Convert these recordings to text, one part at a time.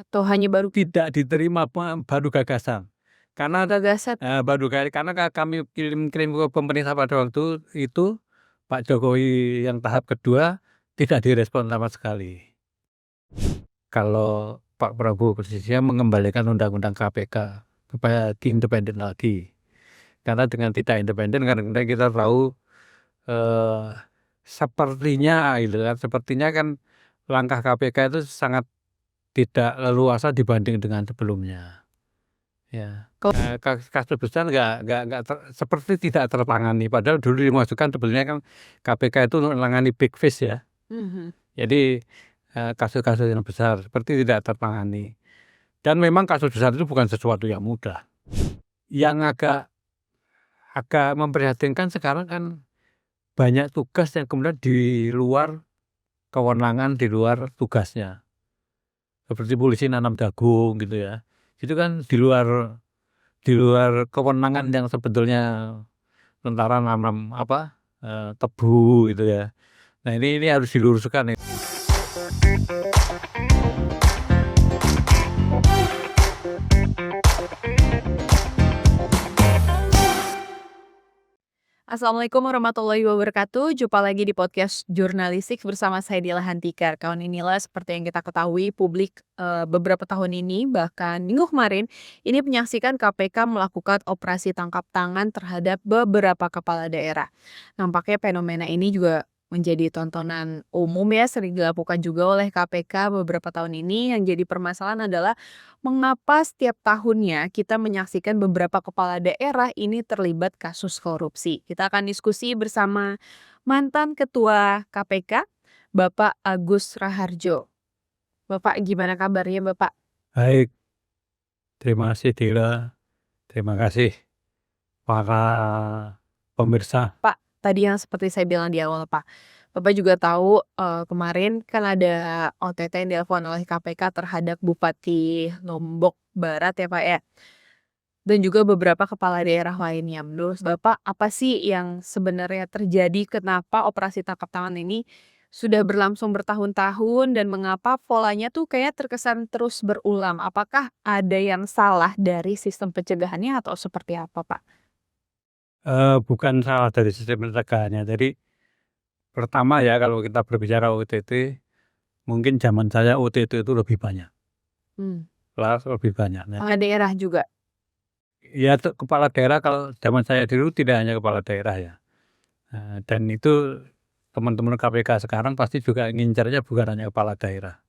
Atau hanya baru tidak diterima baru gagasan. Karena gagasan? karena kami kirim ke pemerintah pada waktu itu, Pak Jokowi yang tahap kedua tidak direspon sama sekali. Kalau Pak Prabowo posisinya mengembalikan undang-undang KPK supaya independen lagi. Karena dengan tidak independen karena kita tahu sepertinya kan langkah KPK itu sangat tidak leluasa dibanding dengan sebelumnya. Ya, kasus besar seperti tidak tertangani. Padahal dulu dimasukkan sebetulnya kan KPK itu untuk menangani big fish ya. Jadi kasus-kasus yang besar seperti tidak tertangani. Dan memang kasus besar itu bukan sesuatu yang mudah. Yang agak memprihatinkan sekarang kan banyak tugas yang kemudian di luar kewenangan, di luar tugasnya. Seperti polisi nanam jagung gitu ya. Itu kan di luar kewenangan yang sebetulnya tentara nanam tebu gitu ya. Nah ini harus diluruskan. Assalamualaikum warahmatullahi wabarakatuh. Jumpa lagi di podcast Jurnalistik bersama saya Dila Hantikar. Kawan inilah seperti yang kita ketahui publik beberapa tahun ini, bahkan minggu kemarin, ini menyaksikan KPK melakukan operasi tangkap tangan terhadap beberapa kepala daerah. Nampaknya fenomena ini juga menjadi tontonan umum ya, sering dilakukan juga oleh KPK beberapa tahun ini. Yang jadi permasalahan adalah mengapa setiap tahunnya kita menyaksikan beberapa kepala daerah ini terlibat kasus korupsi. Kita akan diskusi bersama mantan Ketua KPK, Bapak Agus Raharjo. Bapak, gimana kabarnya Bapak? Baik, terima kasih Dila, terima kasih para pemirsa. Pak, tadi yang seperti saya bilang di awal Pak, Bapak juga tahu kemarin kan ada OTT yang dilakukan oleh KPK terhadap Bupati Lombok Barat ya Pak ya. Dan juga beberapa kepala daerah lainnya. Menurut Bapak, apa sih yang sebenarnya terjadi? Kenapa operasi tangkap tangan ini sudah berlangsung bertahun-tahun dan mengapa polanya tuh kayak terkesan terus berulang? Apakah ada yang salah dari sistem pencegahannya atau seperti apa, Pak? Bukan salah dari sistem pencegahannya. Jadi pertama ya kalau kita berbicara OTT, mungkin zaman saya OTT itu lebih banyak. Lebih banyak. Kepala daerah juga? Ya kepala daerah kalau zaman saya dulu tidak hanya kepala daerah ya. Dan itu teman-teman KPK sekarang pasti juga ngincarnya bukan hanya kepala daerah.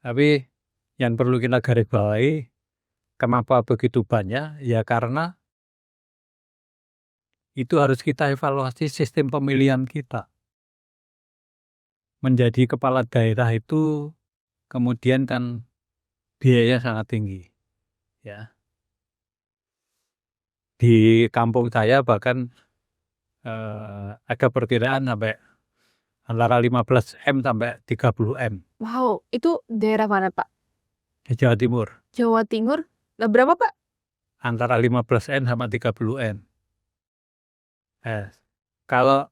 Tapi yang perlu kita garis bawahi, kenapa begitu banyak? Ya karena itu harus kita evaluasi sistem pemilihan kita. Menjadi kepala daerah itu kemudian kan biayanya sangat tinggi. Ya. Di kampung saya bahkan ada perkiraan sampai antara 15 M sampai 30 M. Wow, itu daerah mana, Pak? Di Jawa Timur. Jawa Timur? Nah, berapa, Pak? Antara 15 M sama 30 M. Kalau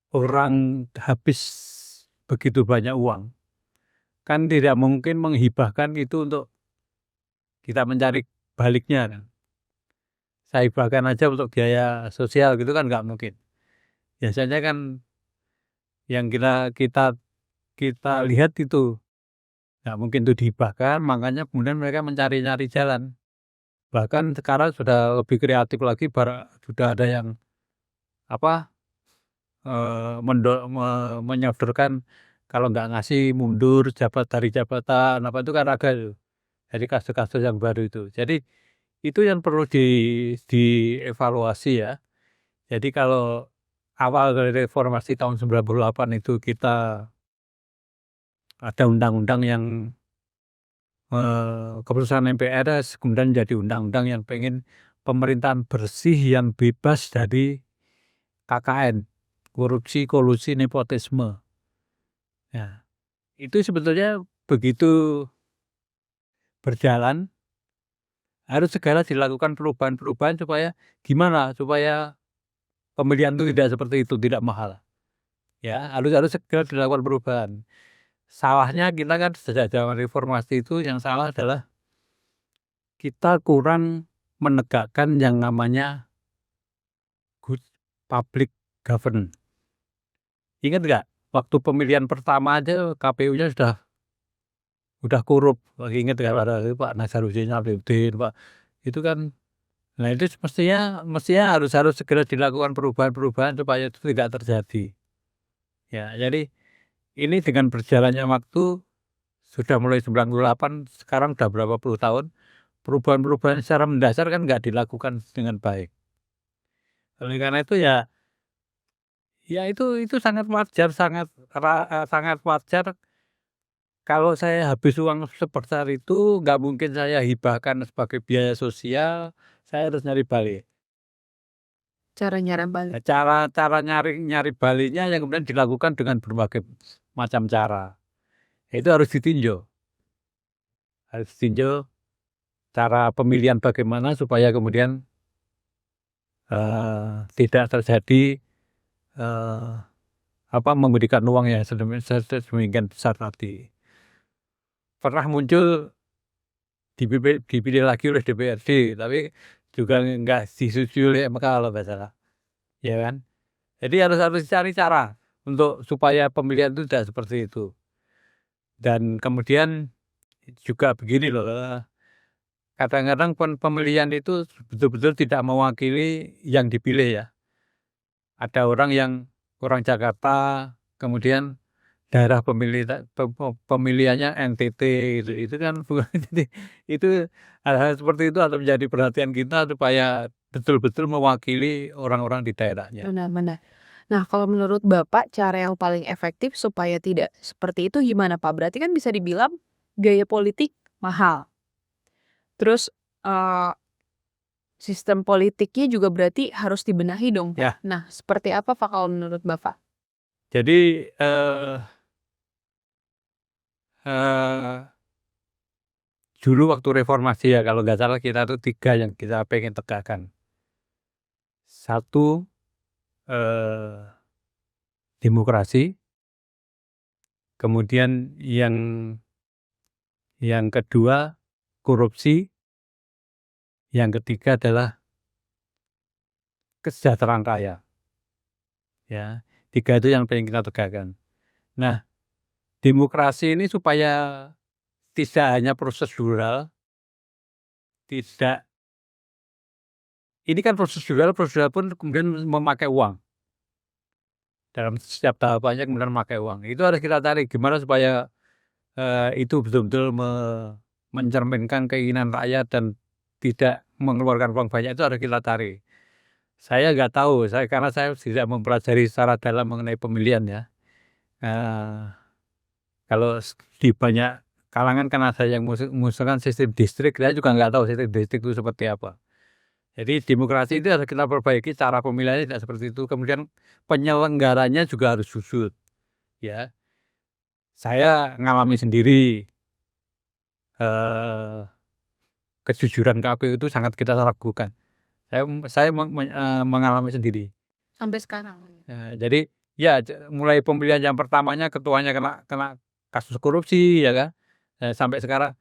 orang habis begitu banyak uang, kan tidak mungkin menghibahkan itu untuk kita mencari baliknya kan. Saya hibahkan aja untuk biaya sosial gitu kan nggak mungkin. Biasanya kan yang kita lihat itu nggak mungkin itu dihibahkan, makanya kemudian mereka mencari-cari jalan. Bahkan sekarang sudah lebih kreatif lagi, sudah ada yang menyodorkan kalau nggak ngasih mundur dari jabatan itu kan ada itu. Jadi kasus-kasus yang baru itu. Jadi itu yang perlu dievaluasi ya. Jadi kalau awal dari reformasi tahun 98 itu kita ada undang-undang yang keputusan MPR kemudian jadi undang-undang yang pengen pemerintahan bersih yang bebas dari KKN, korupsi, kolusi, nepotisme. Ya, itu sebetulnya begitu berjalan harus segera dilakukan perubahan-perubahan supaya pemilihan itu tidak seperti itu, tidak mahal. Ya, harus segera dilakukan perubahan. salahnya kita kan sejak zaman reformasi itu yang salah adalah kita kurang menegakkan yang namanya good public governance. Ingat nggak, waktu pemilihan pertama aja KPU-nya udah korup. Ingat nggak, ada Pak Nazarudin Abidin, Pak, itu kan. Nah itu mestinya harus segera dilakukan perubahan-perubahan supaya itu tidak terjadi. Ya, jadi ini dengan berjalannya waktu sudah mulai 98, sekarang udah berapa puluh tahun, perubahan-perubahan secara mendasar kan nggak dilakukan dengan baik. Oleh karena itu ya itu sangat wajar, sangat wajar kalau saya habis uang sebesar itu, nggak mungkin saya hibahkan sebagai biaya sosial, saya harus nyari balik. Cara nyara balik. Nah, cara nyari baliknya yang kemudian dilakukan dengan berbagai macam cara. Itu harus ditinjau cara pemilihan bagaimana supaya kemudian tidak terjadi memberikan uang yang sedemikian besar tadi. Pernah muncul dipilih lagi oleh DPRD, tapi juga nggak disetujui oleh MK kalau nggak salah, ya kan? Jadi harus cari cara untuk supaya pemilihan itu tidak seperti itu. Dan kemudian juga begini loh, kadang-kadang pemilihan itu betul-betul tidak mewakili yang dipilih ya. Ada orang yang orang Jakarta, kemudian daerah pemilihannya NTT, itu kan bukan. Jadi itu hal-hal seperti itu harus menjadi perhatian kita supaya betul-betul mewakili orang-orang di daerahnya. Benar-benar. Nah, kalau menurut Bapak cara yang paling efektif supaya tidak seperti itu gimana, Pak? Berarti kan bisa dibilang gaya politik mahal. Terus sistem politiknya juga berarti harus dibenahi dong, Pak. Ya. Nah, seperti apa, Pak, kalau menurut Bapak? Jadi dulu waktu reformasi ya kalau nggak salah kita tuh 3 yang kita pengen tegakkan. Satu, demokrasi. Kemudian yang kedua korupsi. Yang ketiga adalah kesejahteraan rakyat. Ya, 3 itu yang pengen kita tegakkan. Nah, demokrasi ini supaya tidak hanya prosedural, ini kan prosedural pun kemudian memakai uang. Dalam setiap tahapannya kemudian memakai uang. Itu harus kita cari gimana supaya itu betul-betul mencerminkan keinginan rakyat dan tidak mengeluarkan uang banyak, itu harus kita cari. Saya nggak tahu, karena saya tidak mempelajari secara dalam mengenai pemilihan ya. Kalau di banyak kalangan kan ada yang mengusulkan sistem distrik, saya juga nggak tahu sistem distrik itu seperti apa. Jadi demokrasi itu harus kita perbaiki, cara pemilihannya tidak seperti itu. Kemudian penyelenggaranya juga harus jujur. Ya, saya ngalami sendiri kejujuran KPU itu sangat kita ragukan. Saya mengalami sendiri. Sampai sekarang. Jadi ya mulai pemilihan yang pertamanya ketuanya kena kasus korupsi ya kan. Sampai sekarang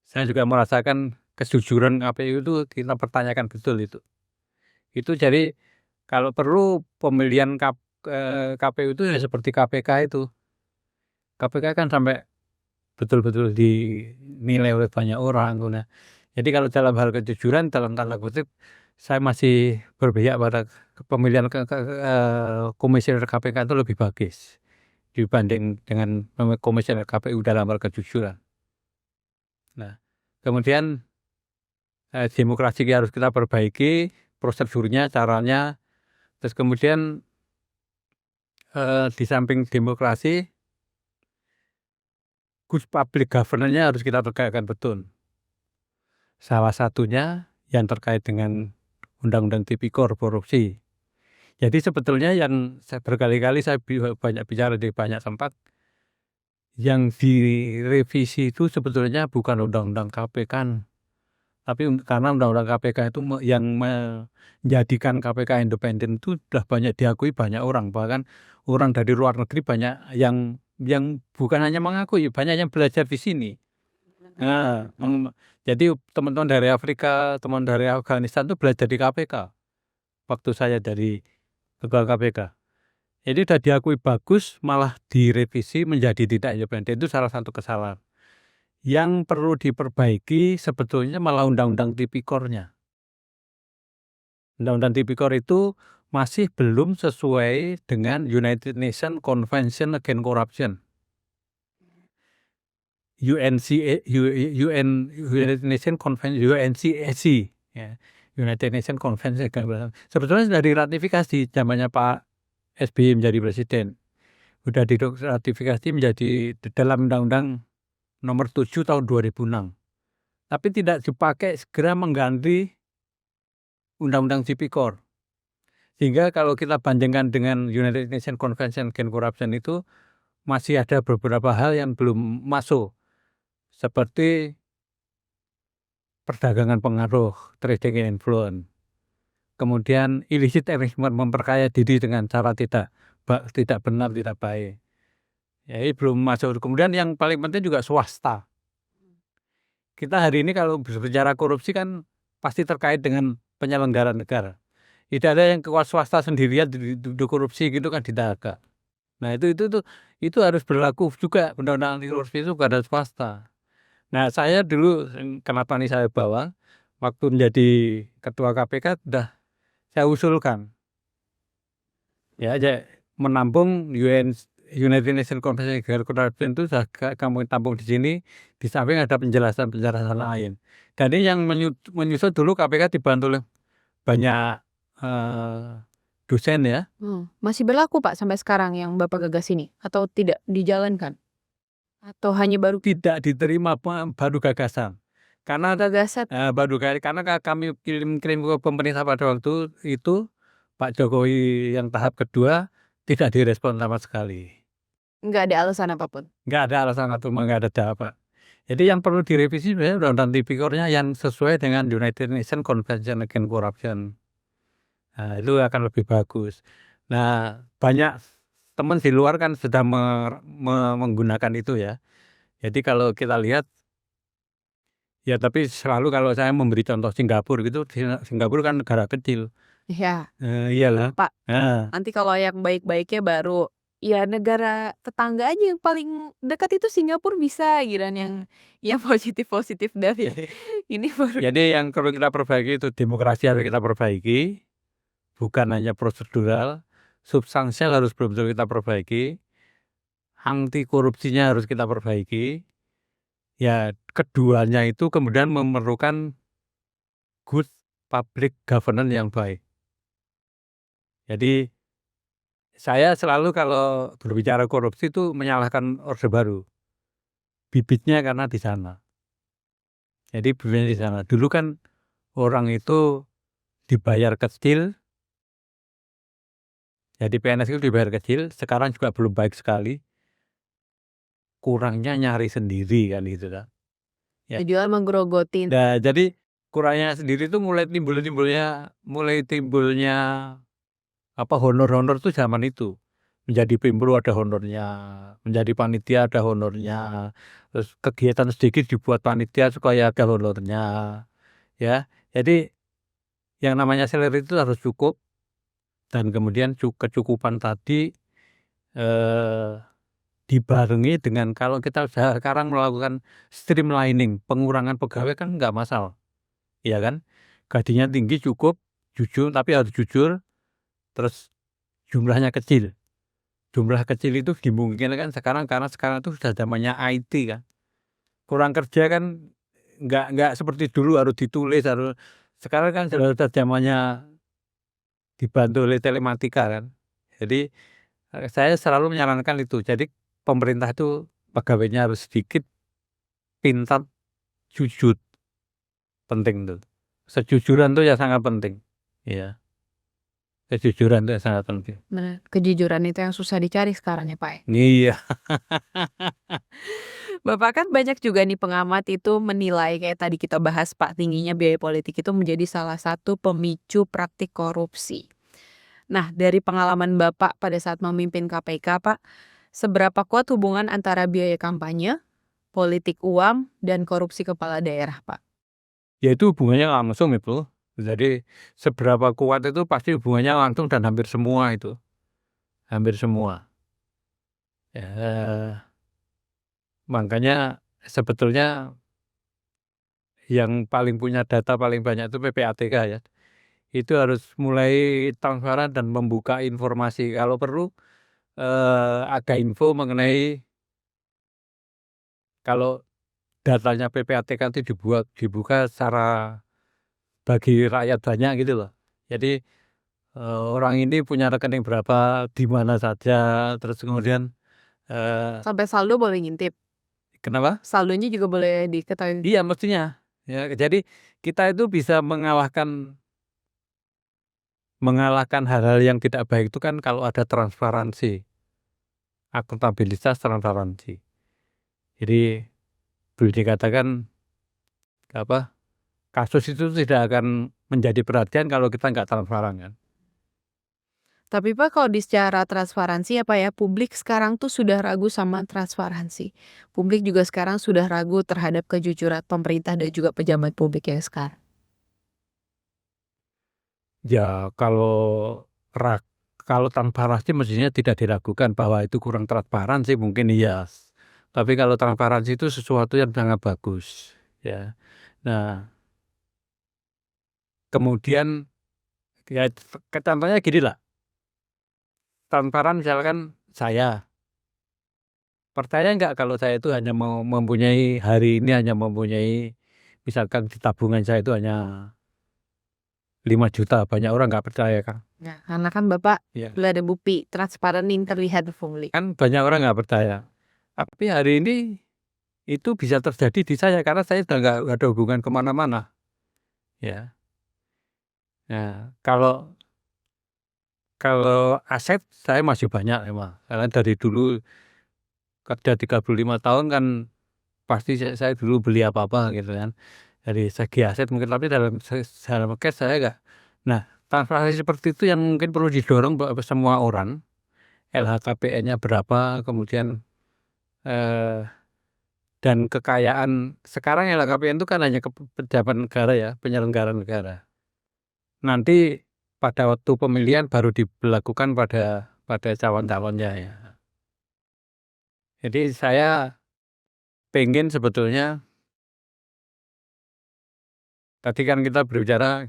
saya juga merasakan kejujuran KPU itu kita pertanyakan betul itu. Itu jadi kalau perlu pemilihan KPU itu ya seperti KPK itu. KPK kan sampai betul-betul dinilai oleh banyak orang. Nah, jadi kalau dalam hal kejujuran dalam tanda kutip saya masih berpihak pada pemilihan komisioner KPK itu lebih bagus dibanding dengan komisioner KPU dalam hal kejujuran. Nah, kemudian demokrasi harus kita perbaiki, prosedurnya, caranya. Terus kemudian di samping demokrasi, good public governance-nya harus kita tegakkan betul. Salah satunya yang terkait dengan Undang-Undang Tipikor korupsi. Jadi sebetulnya yang berkali-kali saya banyak bicara di banyak tempat, yang direvisi itu sebetulnya bukan Undang-Undang KPK, tapi karena Undang-Undang KPK itu yang menjadikan KPK independen itu sudah banyak diakui banyak orang, bahkan orang dari luar negeri banyak yang yang bukan hanya mengaku, ya banyak yang belajar di sini. Nah, jadi teman-teman dari Afrika, teman dari Afghanistan tuh belajar di KPK waktu saya dari ketua KPK. Jadi udah diakui bagus, malah direvisi menjadi tidak independen. Itu salah satu kesalahan. Yang perlu diperbaiki sebetulnya malah undang-undang tipikornya. Undang-undang tipikor itu masih belum sesuai dengan United Nations Convention Against Corruption. United Nations Convention, UNCAC, ya. United Nations Convention Against Corruption. Sebetulnya sudah diratifikasi zamannya Pak SBY menjadi presiden. Sudah diratifikasi menjadi dalam Undang-Undang Nomor 7 tahun 2006. Tapi tidak dipakai segera mengganti Undang-Undang Tipikor. Sehingga kalau kita bandingkan dengan United Nations Convention Against Corruption itu masih ada beberapa hal yang belum masuk. Seperti perdagangan pengaruh, trading influence. Kemudian illicit enrichment, memperkaya diri dengan cara tidak benar, tidak baik. Ya, ini belum masuk. Kemudian yang paling penting juga swasta. Kita hari ini kalau berbicara korupsi kan pasti terkait dengan penyelenggara negara. Tidak ada yang keluar swasta sendirian di korupsi gitu kan, tidak ada. Nah itu harus berlaku juga undang-undang anti korupsi itu kepada swasta. Nah saya dulu, kenapa nih saya bawa, waktu menjadi ketua KPK sudah saya usulkan ya aja menampung United Nations Convention Against Corruption itu sudah kamu tampung di sini, di samping ada penjelasan lain. Dan ini yang menyusun dulu KPK dibantu oleh banyak dosen ya. Masih berlaku Pak sampai sekarang yang Bapak gagas ini atau tidak dijalankan? Atau hanya baru Tidak diterima baru gagasan. Karena gagasan? karena kami kirim ke pemerintah pada waktu itu, Pak Jokowi yang tahap kedua tidak direspon sama sekali. Nggak ada alasan apapun? Nggak ada alasan atau nggak ada jawaban. Jadi yang perlu direvisi sebenarnya undang-undang tipikornya yang sesuai dengan United Nations Convention Against Corruption. Nah, itu akan lebih bagus. Nah, banyak teman di luar kan sudah menggunakan itu ya. Jadi kalau kita lihat, ya tapi selalu kalau saya memberi contoh Singapura gitu, Singapura kan negara kecil. Ya, Iyalah. Pak. Nah, Nanti kalau yang baik-baiknya baru ya negara tetangga aja yang paling dekat itu Singapura bisa giran yang positif-positif dari ini baru. jadi yang perlu kita perbaiki itu demokrasi harus kita perbaiki, bukan hanya prosedural, substansial harus betul-betul kita perbaiki, anti korupsinya harus kita perbaiki. Ya, keduanya itu kemudian memerlukan good public governance yang baik. Jadi saya selalu kalau berbicara korupsi itu menyalahkan Orde Baru. Bibitnya karena di sana. Jadi bibitnya di sana. Dulu kan orang itu dibayar kecil. Jadi PNS itu dibayar kecil. Sekarang juga belum baik sekali. Kurangnya nyari sendiri kan gitu kan. Ya. Tujuan menggerogotin. Nah, jadi kurangnya sendiri itu mulai timbulnya honor-honor tuh zaman itu. Menjadi pemro ada honornya, menjadi panitia ada honornya, terus kegiatan sedikit dibuat panitia supaya ada honornya, ya. Jadi yang namanya salary itu harus cukup, dan kemudian kecukupan tadi dibarengi dengan kalau kita sekarang melakukan streamlining, pengurangan pegawai kan nggak masalah, ya kan? Gajinya tinggi cukup, jujur, tapi harus jujur, terus jumlahnya kecil. Jumlah kecil itu dimungkinkan sekarang karena sekarang itu sudah zamannya IT kan. Kurang kerja kan nggak seperti dulu harus ditulis, sekarang kan sudah zamannya dibantu oleh telematika kan. Jadi saya selalu menyarankan itu. Jadi pemerintah itu pegawainya harus sedikit, pintar, jujur. Penting tuh. Sejujuran tuh ya sangat penting. Iya. Kejujuran itu sangat penting. Benar. Kejujuran itu yang susah dicari sekarang ya Pak. Iya. Bapak kan banyak juga nih pengamat itu menilai kayak tadi kita bahas Pak, tingginya biaya politik itu menjadi salah satu pemicu praktik korupsi. Nah dari pengalaman Bapak pada saat memimpin KPK Pak, Seberapa kuat hubungan antara biaya kampanye, politik uang, dan korupsi kepala daerah, Pak? Ya itu hubungannya langsung itu. Jadi seberapa kuat itu pasti hubungannya langsung dan hampir semua itu. Hampir semua. Ya, makanya sebetulnya yang paling punya data paling banyak itu PPATK ya. Itu harus mulai transparan dan membuka informasi. Kalau perlu ada info mengenai kalau datanya PPATK itu dibuka secara bagi rakyat banyak gitu loh. Jadi orang ini punya rekening berapa di mana saja, terus kemudian Sampai saldo boleh ngintip. kenapa? Saldonya juga boleh diketahui. Iya mestinya. Ya, jadi kita itu bisa mengalahkan hal-hal yang tidak baik itu kan kalau ada transparansi, akuntabilitas, transparansi. Jadi boleh dikatakan apa? Kasus itu tidak akan menjadi perhatian kalau kita nggak transparan kan. Tapi Pak, kalau di secara transparansi apa ya, publik sekarang tuh sudah ragu sama transparansi. Publik juga sekarang sudah ragu terhadap kejujuran pemerintah dan juga pejabat publik yang sekarang. Ya kalau transparansi mestinya tidak diragukan bahwa itu kurang transparansi mungkin iya. Tapi kalau transparansi itu sesuatu yang sangat bagus ya. Nah, kemudian ya contohnya gini lah. Transparan misalkan saya percaya nggak kalau saya itu hanya mau mempunyai hari ini hanya mempunyai misalkan di tabungan saya itu hanya 5 juta, banyak orang nggak percaya kan. Ya, karena kan Bapak Ya. sudah ada bukti transparan yang terlihat publik. Kan banyak orang nggak percaya. Tapi hari ini itu bisa terjadi di saya karena saya sudah nggak ada hubungan kemana-mana. Ya. Nah, kalau aset saya masih banyak memang. Karena dari dulu kerja 35 tahun kan pasti saya dulu beli apa-apa gitu kan. Dari segi aset mungkin tapi dalam cash saya enggak. Nah, transparansi seperti itu yang mungkin perlu didorong semua orang. LHKPN-nya berapa, kemudian eh, dan kekayaan sekarang LHKPN itu kan hanya pejabat negara ya, penyelenggara negara. Nanti pada waktu pemilihan baru diberlakukan pada calon-calonnya ya. Jadi saya pengen sebetulnya tadi kan kita berbicara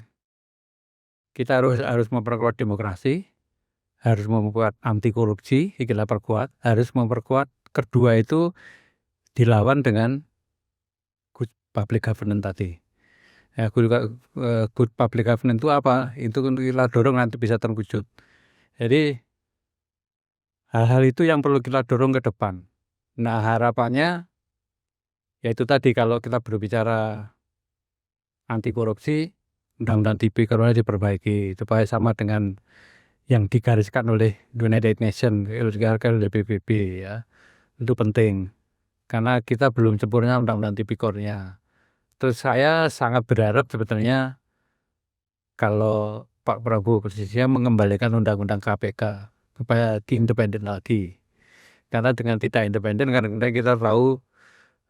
kita harus memperkuat demokrasi, harus memperkuat anti korupsi, kita perkuat, harus memperkuat kedua itu dilawan dengan good public governance tadi. Ya, good public governance itu apa? Itu kita dorong nanti bisa terwujud. Jadi hal-hal itu yang perlu kita dorong ke depan. Nah harapannya yaitu tadi kalau kita berbicara anti korupsi, undang-undang tipikor diperbaiki supaya sama dengan yang digariskan oleh United Nations, digariskan oleh PBB ya. Itu penting karena kita belum sempurna undang-undang tipikornya. Terus saya sangat berharap sebetulnya kalau Pak Prabowo posisinya mengembalikan undang-undang KPK supaya independen lagi. Karena dengan tidak independen karena kita tahu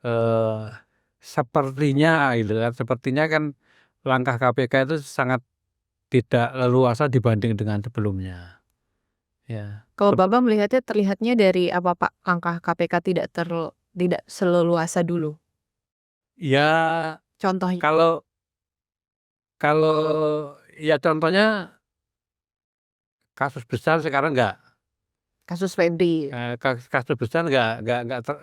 eh, sepertinya kan langkah KPK itu sangat tidak leluasa dibanding dengan sebelumnya. Ya. Kalau Bapak melihatnya terlihatnya dari apa Pak langkah KPK tidak seleluasa dulu? Ya Contohnya kalau kalau ya contohnya kasus besar sekarang enggak. kasus Febri. Kasus besar enggak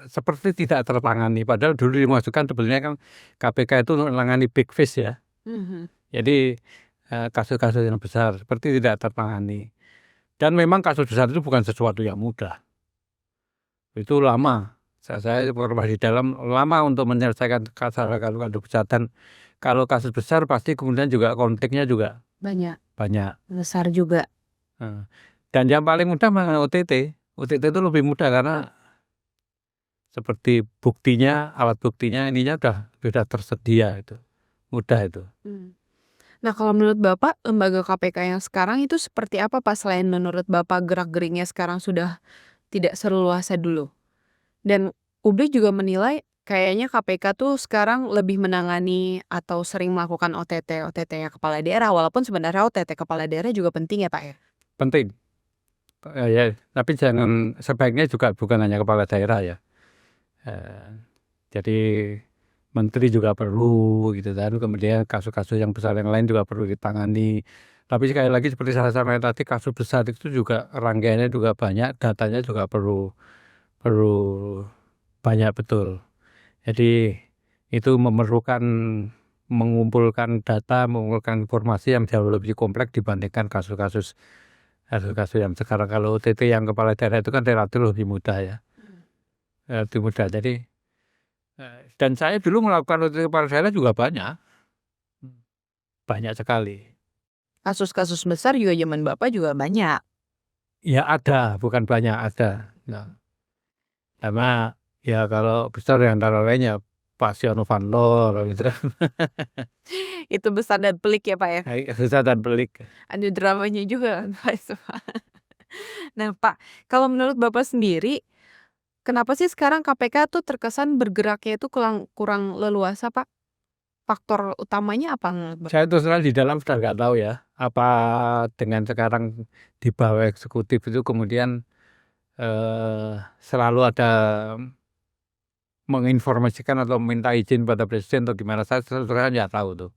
seperti tidak tertangani. Padahal dulu dimasukkan sebetulnya kan KPK itu untuk menangani big fish ya. Mhm. Jadi kasus-kasus yang besar seperti tidak tertangani. Dan memang kasus besar itu bukan sesuatu yang mudah. Itu lama. Saya pernah di dalam lama untuk menyelesaikan kasus besar dan kalau kasus besar pasti kemudian juga konfliknya juga Banyak, banyak. besar juga. Dan yang paling mudah memang OTT. OTT itu lebih mudah karena seperti buktinya, alat buktinya ininya sudah tersedia itu. Mudah itu. Nah, kalau menurut Bapak, lembaga KPK yang sekarang itu seperti apa Pak? Selain menurut Bapak gerak-geriknya sekarang sudah tidak seleluasa dulu. Dan publik juga menilai kayaknya KPK tuh sekarang lebih menangani atau sering melakukan OTT-OTT-nya kepala daerah, walaupun sebenarnya OTT kepala daerah juga penting ya, Pak, ya? Penting, ya, tapi sebaiknya juga bukan hanya kepala daerah ya. Jadi menteri juga perlu gitu kan, kemudian kasus-kasus yang besar yang lain juga perlu ditangani. Tapi sekali lagi seperti saya sampaikan tadi, kasus besar itu juga rangkaiannya juga banyak, datanya juga perlu perlu banyak betul. Jadi itu memerlukan mengumpulkan data, mengumpulkan informasi yang jauh lebih kompleks dibandingkan kasus-kasus yang sekarang. Kalau OTT yang kepala daerah itu kan relatif lebih mudah ya, lebih mudah. Jadi dan saya dulu melakukan OTT kepala daerah juga banyak, banyak sekali. Kasus-kasus besar juga zaman Bapak juga banyak. Ya ada, bukan banyak, ada. Nah, sama ya kalau besar yang antara lainnya Pak Setia Novanto gitu. Itu besar dan pelik ya, Pak, ya? Susah dan pelik. Ada dramanya juga kan, Pak, itu, Pak. Nah, Pak, kalau menurut Bapak sendiri, kenapa sih sekarang KPK tuh terkesan bergeraknya itu kurang leluasa, Pak? Faktor utamanya apa menurut Bapak? Saya terus terang di dalam sudah nggak tahu ya, apa dengan sekarang di bawah eksekutif itu kemudian selalu ada menginformasikan atau meminta izin pada presiden atau gimana, saya terus terang nggak tahu tuh.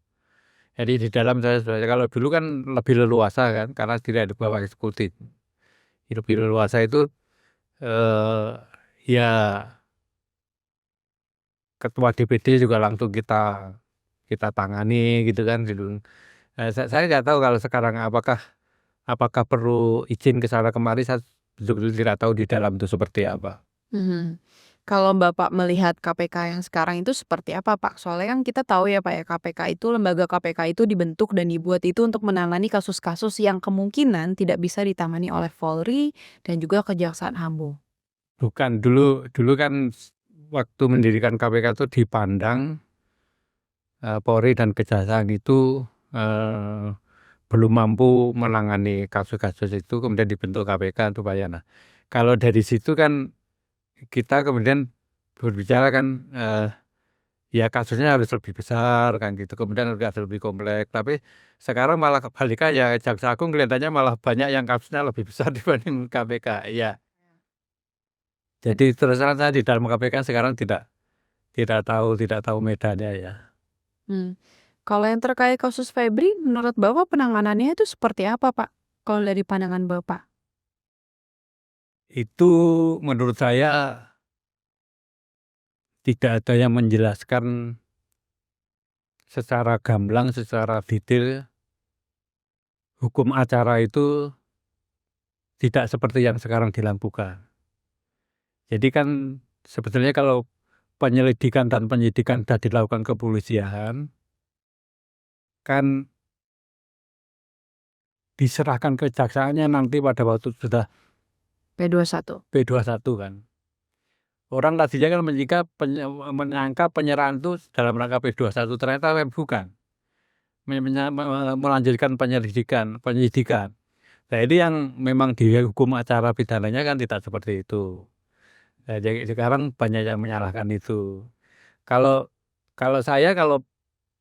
Jadi di dalam saya sebenarnya kalau dulu kan lebih leluasa kan karena tidak di bawah eksekutif. Lebih leluasa itu eh, ya ketua DPD juga langsung kita kita tangani gitu kan gitu. Saya nggak tahu kalau sekarang apakah perlu izin ke sana kemari, saya betul-betul tidak tahu di dalam itu seperti apa. Mhm. Kalau Bapak melihat KPK yang sekarang itu seperti apa, Pak? Soalnya kan kita tahu ya, Pak, ya, lembaga KPK itu dibentuk dan dibuat itu untuk menangani kasus-kasus yang kemungkinan tidak bisa ditangani oleh Polri dan juga Kejaksaan Agung. Bukan dulu kan waktu mendirikan KPK itu dipandang Polri dan Kejaksaan itu eh, belum mampu menangani kasus-kasus itu, kemudian dibentuk KPK supaya. Nah, kalau dari situ kan kita kemudian berbicara kan ya kasusnya harus lebih besar kan gitu, kemudian harus lebih kompleks. Tapi sekarang malah kebalikannya, Jaksa Agung kelihatannya malah banyak yang kasusnya lebih besar dibanding KPK. Ya, jadi terus terang saya di dalam KPK sekarang tidak tahu medannya ya. Hmm. Kalau yang terkait kasus Febri, menurut Bapak penanganannya itu seperti apa, Pak? Kalau dari pandangan Bapak? Itu menurut saya tidak ada yang menjelaskan secara gamblang, secara detail hukum acara itu tidak seperti yang sekarang dilakukan. Jadi kan sebetulnya kalau penyelidikan dan penyidikan sudah dilakukan kepolisian, kan diserahkan ke jaksaannya nanti pada waktu sudah P21. P21 kan. Orang tadinya kan menyangka penyerahan itu dalam rangka P21, ternyata bukan. Melanjutkan penyidikan. Nah, ini yang memang di hukum acara pidananya kan tidak seperti itu. Nah, jadi sekarang banyak yang menyalahkan itu. Kalau kalau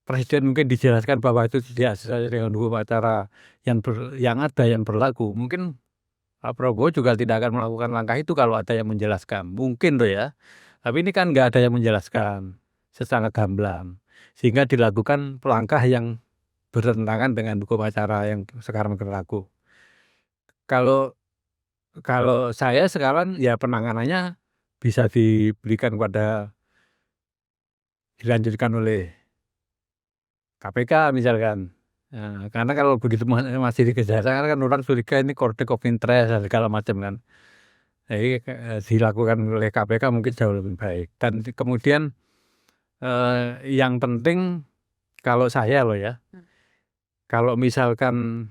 presiden mungkin dijelaskan bahwa itu tidak sesuai dengan hukum acara yang ada yang berlaku, mungkin Pak Prabowo juga tidak akan melakukan langkah itu kalau ada yang menjelaskan. Mungkin tuh ya. Tapi ini kan nggak ada yang menjelaskan secara gamblang. Sehingga dilakukan langkah yang bertentangan dengan hukum acara yang sekarang berlaku. Kalau kalau saya sekarang ya penanganannya bisa dilanjutkan oleh KPK misalkan. Nah, karena kalau begitu masih dikejaksaan kan orang curiga ini conflict of interest dan segala macam kan. Jadi dilakukan oleh KPK mungkin jauh lebih baik. Dan kemudian yang penting kalau saya loh ya, kalau misalkan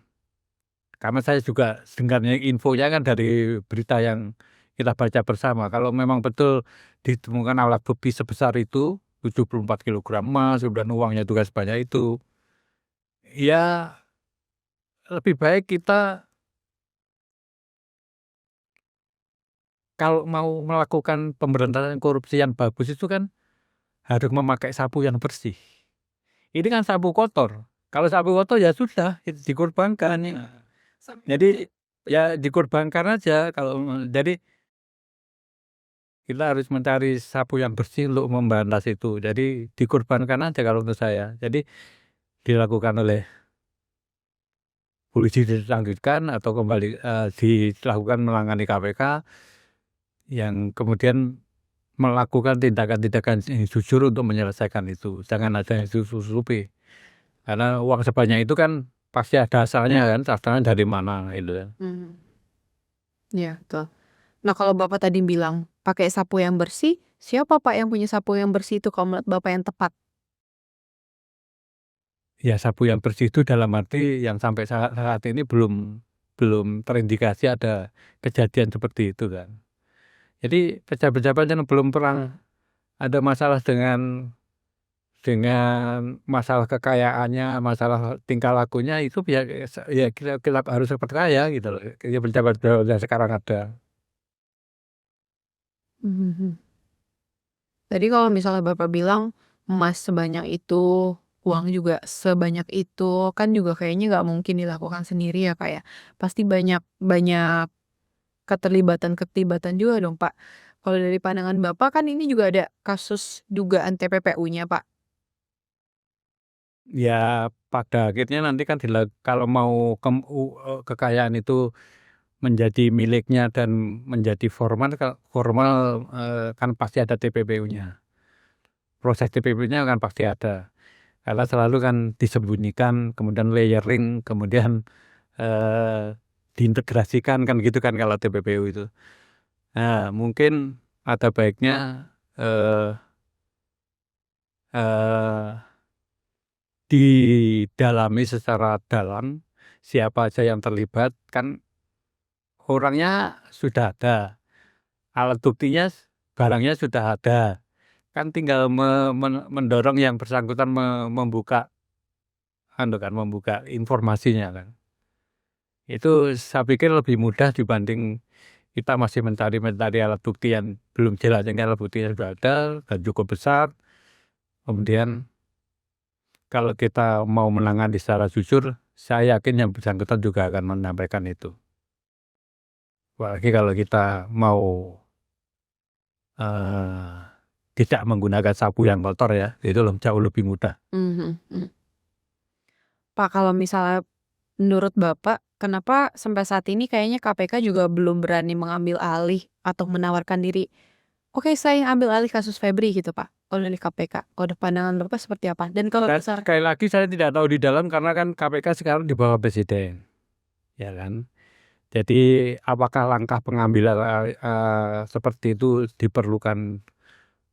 karena saya juga dengarnya infonya kan dari berita yang kita baca bersama. Kalau memang betul ditemukan alat bukti sebesar itu, 74 kilogram emas, kemudian uangnya juga sebanyak itu, ya lebih baik kita kalau mau melakukan pemberantasan korupsi yang bagus itu kan harus memakai sapu yang bersih. Ini kan sapu kotor. Kalau sapu kotor ya sudah, itu dikorbankan. Jadi ya dikorbankan aja. Jadi kita harus mencari sapu yang bersih untuk memberantas itu. Jadi dikorbankan aja kalau menurut saya. Jadi dilakukan oleh polisi, dilanjutkan atau kembali dilakukan menangani KPK yang kemudian melakukan tindakan-tindakan yang jujur untuk menyelesaikan itu. Jangan ada yang ditutupi. Karena uang sebanyak itu kan pasti ada asalnya kan, asalnya dari mana itu kan. Iya, betul. Nah, kalau Bapak tadi bilang pakai sapu yang bersih, siapa Pak yang punya sapu yang bersih itu kalau menurut Bapak yang tepat? Ya sapu yang bersih itu dalam arti yang sampai saat ini belum belum terindikasi ada kejadian seperti itu kan. Jadi pejabat-pejabat yang belum pernah ada masalah dengan masalah kekayaannya, masalah tingkah lakunya itu ya kita harus percaya gitu loh. Ya pejabat-pejabat yang sekarang ada. Mhm. Tadi kalau misalnya Bapak bilang emas sebanyak itu, uang juga sebanyak itu, kan juga kayaknya nggak mungkin dilakukan sendiri ya Pak ya. Pasti banyak banyak keterlibatan-keterlibatan juga dong Pak. Kalau dari pandangan Bapak kan ini juga ada kasus dugaan TPPU-nya Pak. Ya pada akhirnya nanti kan kalau mau kekayaan itu menjadi miliknya dan menjadi formal, kan pasti ada TPPU-nya. Proses TPPU-nya kan pasti ada. Karena selalu kan disembunyikan, kemudian layering, kemudian diintegrasikan kan gitu kan kalau TPPU itu. Nah mungkin ada baiknya eh, didalami secara dalam siapa aja yang terlibat, kan orangnya sudah ada, alat buktinya, barangnya sudah ada, kan tinggal mendorong yang bersangkutan membuka membuka informasinya kan. Itu saya pikir lebih mudah dibanding kita masih mencari alat bukti yang belum jelas. Yang alat buktinya sudah ada dan cukup besar, kemudian kalau kita mau menangani secara jujur, saya yakin yang bersangkutan juga akan menyampaikan itu. Apalagi kalau kita mau eh, tidak menggunakan sapu yang kotor ya, itu jauh lebih mudah. Mhm. Pak, kalau misalnya menurut Bapak, kenapa sampai saat ini kayaknya KPK juga belum berani mengambil alih atau menawarkan diri, oke saya yang ambil alih kasus Febri gitu Pak, kalau dari KPK. Kalau dari pandangan Bapak seperti apa? Dan kalau Dan misal sekali lagi saya tidak tahu di dalam karena kan KPK sekarang di bawah presiden, ya kan. Jadi apakah langkah pengambilan seperti itu diperlukan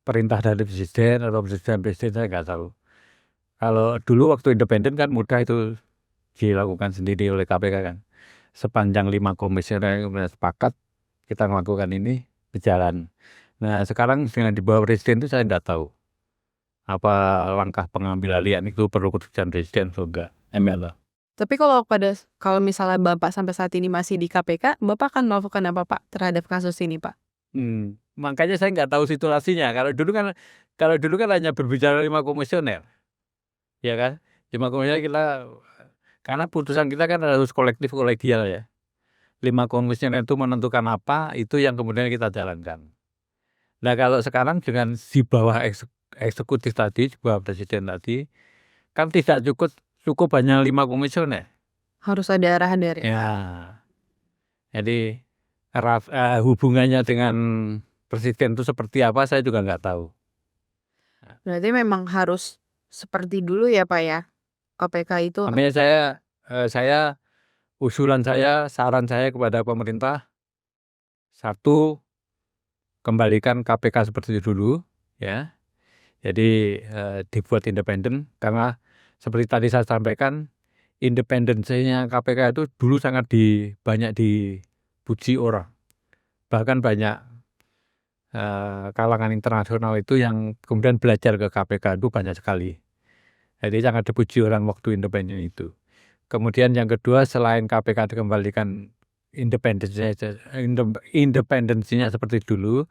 perintah dari presiden atau presiden saya nggak tahu. Kalau dulu waktu independen kan mudah itu dilakukan sendiri oleh KPK kan. Sepanjang 5 komisioner yang sepakat kita melakukan ini berjalan. Nah sekarang dengan di bawah presiden itu saya nggak tahu apa langkah pengambil alihan itu perlu keputusan presiden atau enggak. ML. tapi kalau misalnya Bapak sampai saat ini masih di KPK, Bapak akan melakukan apa Pak terhadap kasus ini Pak? Makanya saya nggak tahu situasinya. Kalau dulu kan hanya berbicara 5 komisioner, ya kan? 5 komisioner karena putusan kita kan harus kolektif kolegial ya. 5 komisioner itu menentukan apa, itu yang kemudian kita jalankan. Nah kalau sekarang dengan di bawah eksekutif tadi, di bawah presiden tadi, kan tidak cukup hanya 5 komisioner. Harus ada arahan dari Ya, jadi hubungannya dengan presiden itu seperti apa saya juga nggak tahu. berarti memang harus seperti dulu ya Pak ya, KPK itu Makanya saran saya kepada pemerintah, satu, kembalikan KPK seperti dulu, ya. Jadi dibuat independen karena seperti tadi saya sampaikan, independensinya KPK itu dulu sangat banyak dipuji orang. Bahkan banyak kalangan internasional itu yang kemudian belajar ke KPK itu banyak sekali. Jadi sangat dipuji orang waktu independen itu. Kemudian yang kedua, selain KPK dikembalikan independensinya seperti dulu,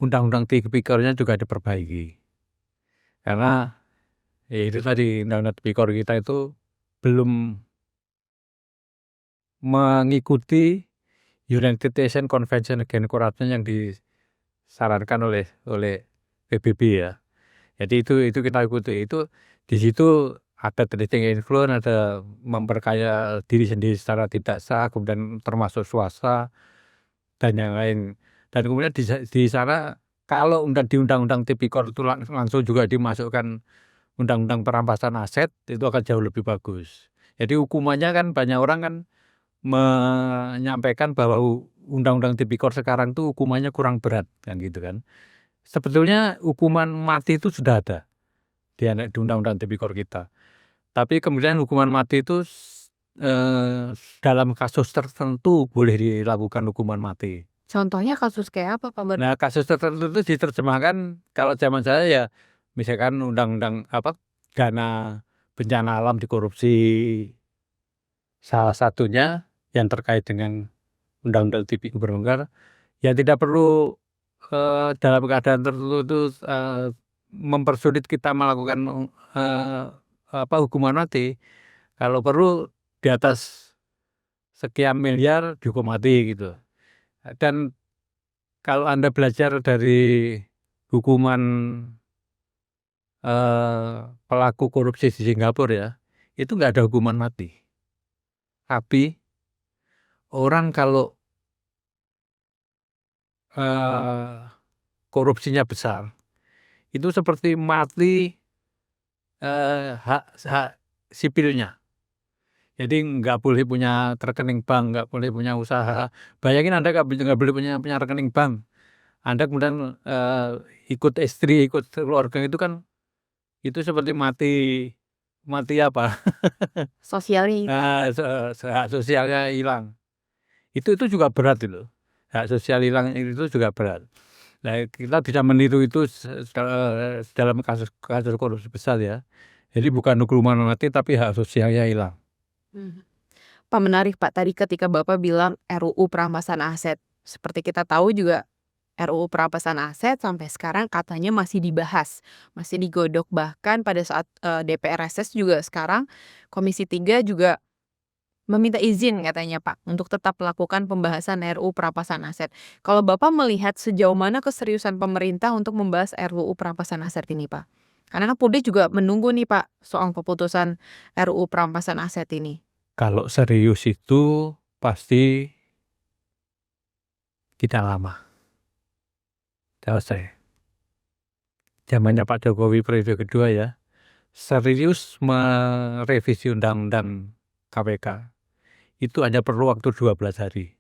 undang-undang tipikornya juga diperbaiki. Karena ya itu tadi, undang-undang tipikor kita itu belum mengikuti United Nations Convention Against Corruption yang disarankan oleh PBB ya. Jadi itu kita ikuti. Itu di situ ada trading influence, ada memperkaya diri sendiri secara tidak sah, kemudian termasuk swasta dan yang lain. Dan kemudian di sana kalau di undang-undang tipikor itu langsung juga dimasukkan undang-undang perampasan aset, itu akan jauh lebih bagus. Jadi hukumannya kan banyak orang kan menyampaikan bahwa undang-undang tipikor sekarang tuh hukumannya kurang berat kan gitu kan. Sebetulnya hukuman mati itu sudah ada di undang-undang tipikor kita. Tapi kemudian hukuman mati itu dalam kasus tertentu boleh dilakukan hukuman mati. Contohnya kasus kayak apa, Pak? Nah, kasus tertentu itu diterjemahkan kalau zaman saya ya misalkan undang-undang dana bencana alam dikorupsi, salah satunya yang terkait dengan undang-undang tipikor, ya tidak perlu dalam keadaan tertentu itu mempersulit kita melakukan hukuman mati. Kalau perlu di atas sekian miliar dihukum mati gitu. Dan kalau Anda belajar dari hukuman pelaku korupsi di Singapura ya, itu nggak ada hukuman mati. Tapi orang kalau korupsinya besar, itu seperti mati hak sipilnya. Jadi nggak boleh punya rekening bank, nggak boleh punya usaha. Bayangin Anda nggak boleh punya rekening bank. Anda kemudian ikut istri, ikut keluarga itu kan itu seperti mati apa? Sosialnya. Hak sosialnya hilang. Itu juga berat itu. Hak sosial hilang itu juga berat. Nah, kita bisa meniru itu dalam kasus korupsi besar ya. Jadi bukan hukuman mati tapi hak sosialnya hilang. Pak, menarik Pak, tadi ketika Bapak bilang RUU perampasan aset. Seperti kita tahu juga RUU perampasan aset sampai sekarang katanya masih dibahas, masih digodok. Bahkan pada saat DPR reses juga sekarang Komisi 3 juga meminta izin katanya Pak untuk tetap melakukan pembahasan RUU perampasan aset. Kalau Bapak melihat sejauh mana keseriusan pemerintah untuk membahas RUU perampasan aset ini Pak? Karena kan publik juga menunggu nih Pak soal keputusan RUU perampasan aset ini. Kalau serius itu pasti tidak lama. Selesai. Zamannya Pak Jokowi periode kedua ya, serius merevisi undang-undang KPK itu hanya perlu waktu 12 hari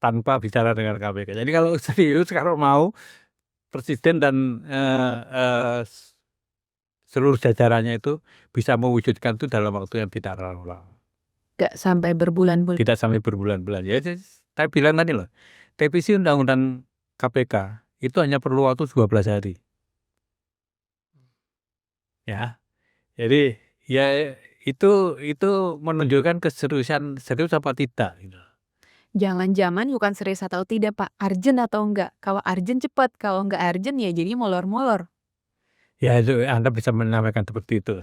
tanpa bicara dengan KPK. Jadi kalau serius, kalau mau Presiden dan seluruh jajarannya itu bisa mewujudkan itu dalam waktu yang tidak terlalu lama. Gak sampai berbulan-bulan. Tidak sampai berbulan-bulan. Ya, saya bilang tadi loh, revisi undang-undang KPK itu hanya perlu waktu 12 hari. Ya. Jadi ya itu menunjukkan keseriusan, serius apa tidak gitu. Jangan-jangan bukan serius atau tidak Pak, urgent atau enggak. Kalau urgent cepat, kalau enggak urgent ya jadi molor-molor. Ya itu Anda bisa menamakan seperti itu.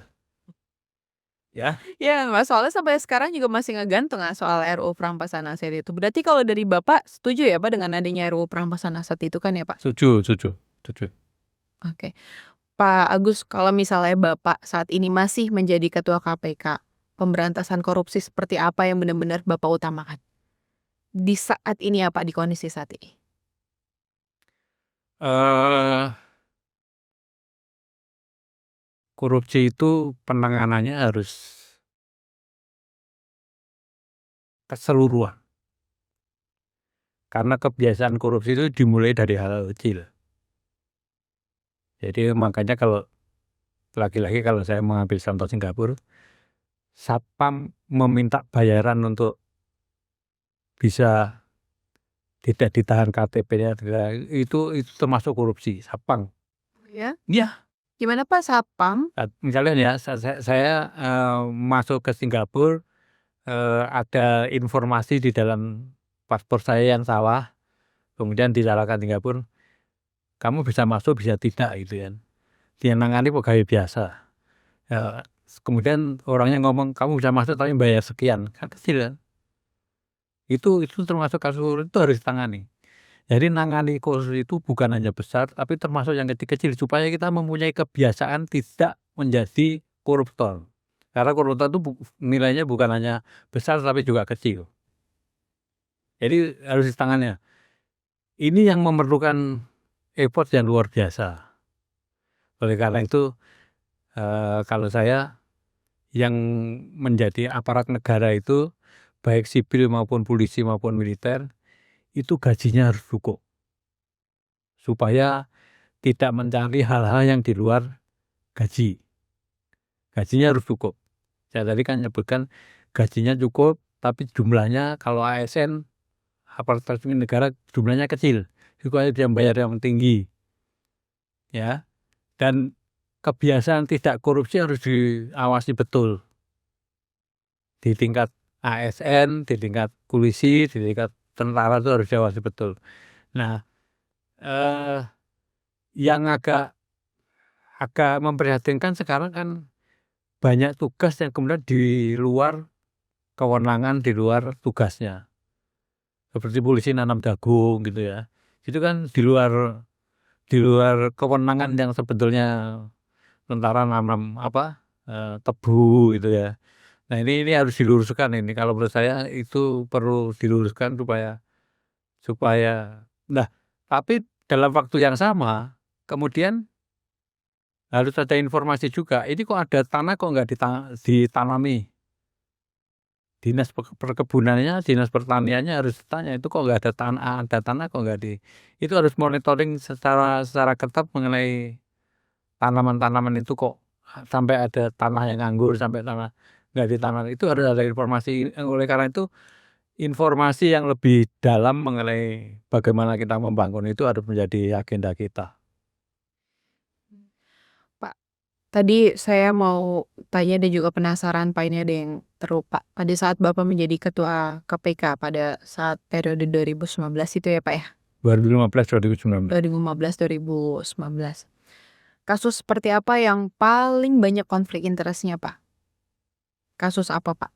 Ya. Ya, Mas, soalnya sampai sekarang juga masih ngegantung soal RUU perampasan aset itu. Berarti kalau dari Bapak setuju ya Pak dengan adanya RUU perampasan aset itu kan ya Pak? Setuju. Oke. Pak Agus, kalau misalnya Bapak saat ini masih menjadi Ketua KPK, pemberantasan korupsi seperti apa yang benar-benar Bapak utamakan? Di saat ini apa di kondisi saat ini? Korupsi itu penanganannya harus keseluruhan. Karena kebiasaan korupsi itu dimulai dari hal kecil. Jadi makanya kalau lagi-lagi kalau saya mengambil contoh Singapura, Satpam meminta bayaran untuk bisa tidak ditahan KTP-nya, itu termasuk korupsi, Satpam. Ya. Iya. Gimana Pak Satpam? Misalnya ya, saya masuk ke Singapura, ada informasi di dalam paspor saya yang salah, kemudian disalahkan Singapura, kamu bisa masuk bisa tidak gitu kan. Dia nangani pegawai biasa. Kemudian orangnya ngomong kamu bisa masuk tapi bayar sekian, kan kecil kan. Itu termasuk kasus korupsi, itu harus ditangani. Jadi nangani korupsi itu bukan hanya besar, tapi termasuk yang kecil-kecil supaya kita mempunyai kebiasaan tidak menjadi koruptor. Karena koruptor itu nilainya bukan hanya besar tapi juga kecil. Jadi harus ditangani. Ini yang memerlukan effort yang luar biasa. Oleh karena itu kalau saya yang menjadi aparat negara itu baik sipil maupun polisi maupun militer itu gajinya harus cukup supaya tidak mencari hal-hal yang di luar gaji. Gajinya harus cukup. Saya tadi kan nyebutkan gajinya cukup tapi jumlahnya kalau ASN aparatur sipil negara jumlahnya kecil supaya dia bayar yang tinggi. Ya. Dan kebiasaan tidak korupsi harus diawasi betul. Di tingkat ASN, di tingkat polisi, di tingkat tentara itu harus diawasi betul. Nah, yang agak memprihatinkan sekarang kan banyak tugas yang kemudian di luar kewenangan, di luar tugasnya. Seperti polisi nanam jagung gitu ya. Itu kan di luar kewenangan yang sebetulnya tentara nanam tebu gitu ya. Nah ini harus diluruskan ini. Kalau menurut saya itu perlu diluruskan supaya nah tapi dalam waktu yang sama kemudian harus ada informasi juga. Ini kok ada tanah kok nggak ditanami. Dinas perkebunannya, dinas pertaniannya harus tanya itu kok nggak ada tanah kok nggak itu harus monitoring secara ketat mengenai tanaman-tanaman itu kok sampai ada tanah yang nganggur sampai tanah nggak ditanam itu harus ada informasi. Oleh karena itu informasi yang lebih dalam mengenai bagaimana kita membangun itu harus menjadi agenda kita. Pak, tadi saya mau tanya dan juga penasaran Pak, ini ada yang terlupa. Pada saat Bapak menjadi ketua KPK pada saat periode 2019 itu ya Pak ya? 2015-2019. 2015-2019. Kasus seperti apa yang paling banyak konflik interestnya Pak? Kasus apa Pak?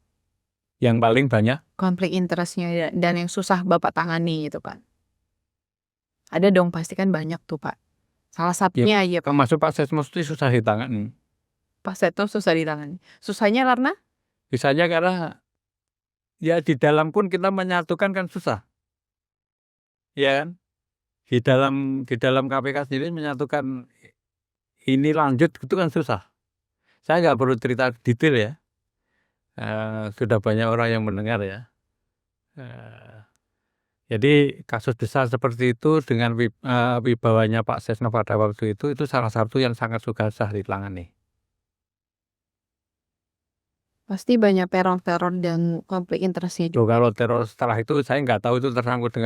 Yang paling banyak? Konflik interestnya dan yang susah Bapak tangani gitu Pak. Ada dong pasti kan banyak tuh Pak. Salah satunya aja Pak. Termasuk Pak Setnov itu susah ditangani. Pak Setnov susah ditangani. Susahnya karena? Misalnya karena ya di dalam pun kita menyatukan kan susah. Ya kan? Di dalam KPK sendiri menyatukan ini lanjut itu kan susah. Saya nggak perlu cerita detail ya. Sudah banyak orang yang mendengar ya. Jadi kasus besar seperti itu dengan wibawanya Pak Setnov pada waktu itu salah satu yang sangat susah ditangani. Pasti banyak teror dan konflik interestnya juga. Kalau teror setelah itu saya nggak tahu itu tersangkut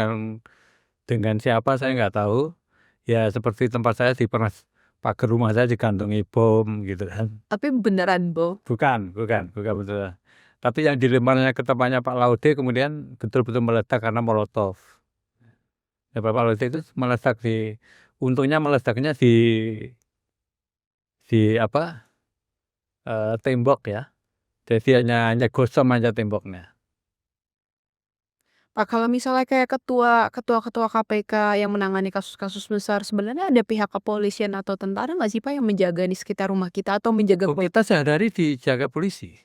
dengan siapa, saya nggak tahu. Ya seperti tempat saya pernah pagar rumah saya digantungi bom gitu kan. Tapi beneran bom? Bukan betul. Tapi yang dilemparnya ke tempatnya Pak Laude kemudian betul-betul meledak karena molotov. Ya, Pak Laude itu meledak untungnya meledaknya di tembok ya. Jadi hanya gosong aja temboknya. Pak, kalau misalnya kayak ketua KPK yang menangani kasus-kasus besar, sebenarnya ada pihak kepolisian atau tentara nggak sih Pak yang menjaga di sekitar rumah kita atau menjaga Kita sehari-hari dijaga polisi.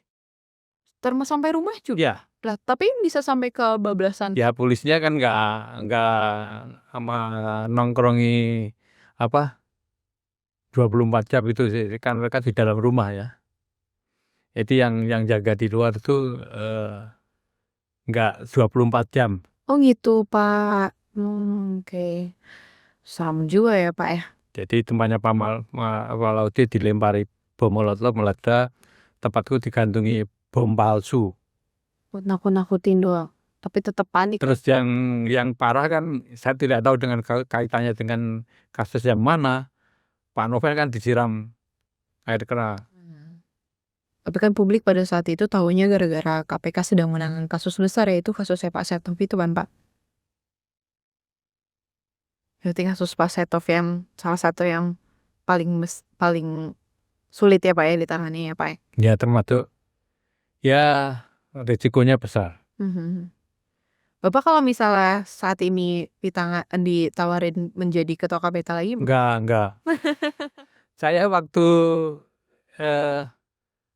termasuk sampai rumah juga? Ya. Lah, tapi bisa sampai ke bablasan. Ya polisinya kan nggak sama nongkrongi 24 jam itu sih, kan mereka di dalam rumah ya. Jadi yang jaga di luar itu nggak 24 jam. Oh gitu Pak. Oke. Serem juga ya Pak ya. Jadi tempatnya Pak Laude dilempari bom molotov meledak, tempatku digantungi bom palsu. Buat nakut-nakutin doang. Tapi tetap panik. Terus yang parah kan saya tidak tahu dengan kaitannya dengan kasus yang mana. Pak Novel kan disiram air keras. Tapi kan publik pada saat itu tahunya gara-gara KPK sedang menangani kasus besar, yaitu kasusnya Pak Setnov itu kan, Pak. Berarti kasus Pak Setnov yang salah satu yang paling sulit ya Pak ya ditangani ya Pak ya? Ya termasuk ya risikonya besar. Bapak kalau misalnya saat ini ditawarin menjadi ketua KPK lagi, Enggak. Saya waktu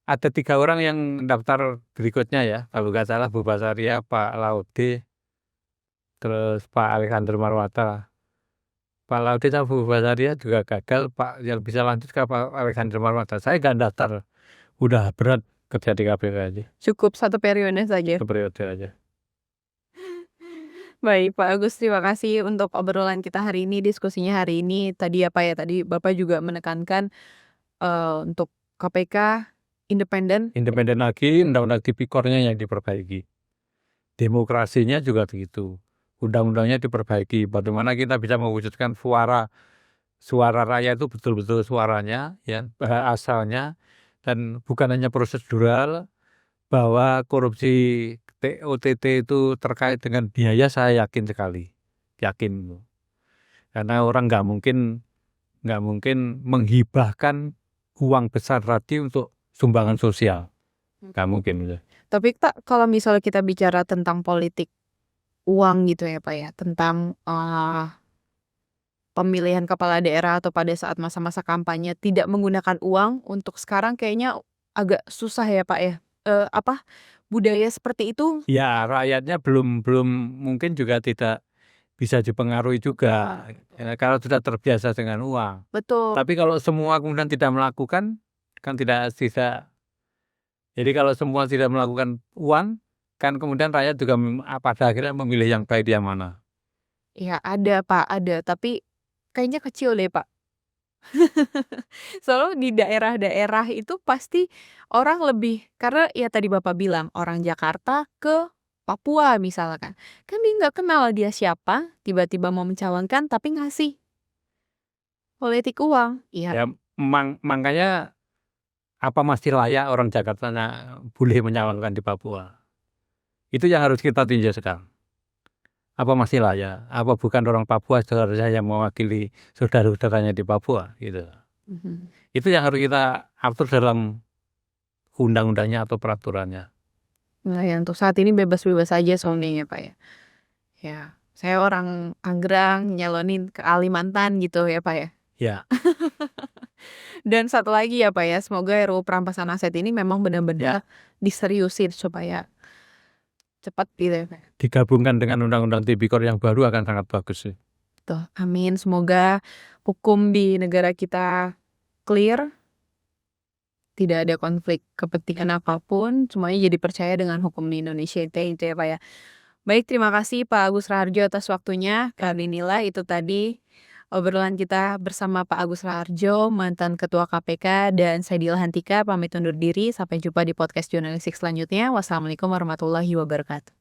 ada 3 orang yang daftar berikutnya ya, kalau nggak salah Bu Basaria, Pak Laude, terus Pak Alexander Marwata. Pak Laude sama Bu Basaria juga gagal, Pak yang bisa lanjut ke Pak Alexander Marwata. Saya nggak daftar, udah berat kerja di KPK aja, cukup 1 periode saja. periode aja. Baik Pak Agus, terima kasih untuk obrolan kita hari ini, diskusinya hari ini. Tadi apa ya, tadi Bapak juga menekankan untuk KPK independen. Independen lagi, undang-undang tipikornya yang diperbaiki. Demokrasinya juga begitu. Undang-undangnya diperbaiki. Bagaimana kita bisa mewujudkan suara rakyat itu betul-betul suaranya, ya, asalnya, dan bukan hanya prosedural, bahwa korupsi OTT itu terkait dengan biaya, saya yakin sekali, yakin. Karena orang nggak mungkin menghibahkan uang besar tadi untuk sumbangan sosial, nggak mungkin. Tapi kalau misalnya kita bicara tentang politik uang gitu ya Pak ya, tentang pemilihan kepala daerah atau pada saat masa-masa kampanye tidak menggunakan uang, untuk sekarang kayaknya agak susah ya Pak ya. Budaya seperti itu. Ya rakyatnya belum mungkin juga tidak bisa dipengaruhi juga, ya, kalau sudah terbiasa dengan uang. Betul. Tapi kalau semua kemudian tidak melakukan, kan tidak. Jadi kalau semua tidak melakukan uang, kan kemudian rakyat juga pada akhirnya memilih yang baik yang mana. Ya ada Pak, ada, tapi kayaknya kecil deh Pak. Soalnya di daerah-daerah itu pasti orang lebih, karena ya tadi Bapak bilang orang Jakarta ke Papua misalkan, kan dia nggak kenal dia siapa, tiba-tiba mau mencalonkan tapi ngasih politik uang. Ya makanya apa masih layak orang Jakarta boleh menyalonkan di Papua? Itu yang harus kita tinjau sekarang. Apa masih layak? Apa bukan orang Papua seharusnya yang mewakili saudara-saudaranya di Papua? Gitu. Itu yang harus kita atur dalam undang-undangnya atau peraturannya. Nah ya untuk saat ini bebas-bebas aja soalnya ya Pak ya. Ya, saya orang Tangerang nyalonin ke Kalimantan gitu ya Pak ya. Ya. Dan satu lagi ya Pak ya, semoga RUU perampasan aset ini memang benar-benar diseriusin supaya cepat gitu ya Pak. Digabungkan dengan undang-undang tipikor yang baru akan sangat bagus sih. Tuh, amin. Semoga hukum di negara kita clear, tidak ada konflik kepentingan apapun, semuanya jadi percaya dengan hukum di Indonesia itu ya Pak ya. Baik, terima kasih Pak Agus Raharjo atas waktunya. Kali inilah itu tadi obrolan kita bersama Pak Agus Raharjo, mantan Ketua KPK, dan saya Dila Hantika pamit undur diri. Sampai jumpa di podcast jurnalistik selanjutnya. Wassalamualaikum warahmatullahi wabarakatuh.